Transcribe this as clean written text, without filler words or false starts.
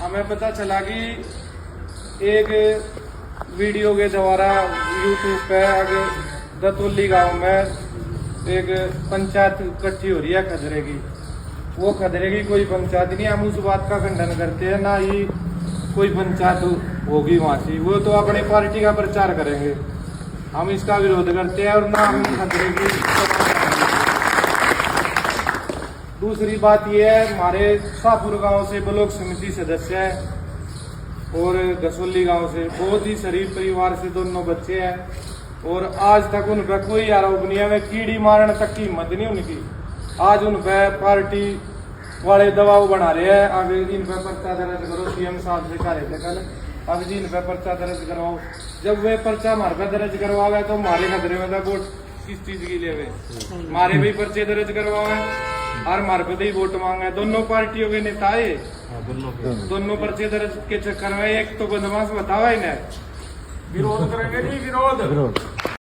हमें पता चला कि एक वीडियो के द्वारा यूट्यूब पे आगे दतौली गांव में एक पंचायत इकट्ठी हो रही है खदरे की। वो खदरे की कोई पंचायत नहीं, हम उस बात का खंडन करते हैं, ना ही कोई पंचायत होगी वहां से। वो तो अपनी पार्टी का प्रचार करेंगे, हम इसका विरोध करते हैं और ना हम खतरे की। दूसरी बात यह है, हमारे शाहपुर गांव से ब्लॉक समिति सदस्य है और गसोली गांव से बहुत ही शरीफ परिवार से दोनों बच्चे हैं और आज तक उन पर कोई आरोप नहीं है। वे कीड़ी मारने तक की हिम्मत नहीं उनकी। आज उन पर पार्टी वाले दबाव बना रहे हैं, आगे इन पर पर्चा दर्ज करो। सीएम साहब से कह रहे थे कल, अब जी इन पर पर्चा दर्ज करवाओ। जब वे पर्चा हमारे पर दर्ज करवावे तो हमारे खतरे में था वोट किस चीज की ले? हमारे भी पर्चे दर्ज करवावे और हमारे पे ही वोट मांगे। दोनों पार्टियों के नेता है, दोनों पर्चे दर्ज के चक्कर में एक तो बदमाश बतावा इन्हें विरोध करेंगे। नहीं विरोध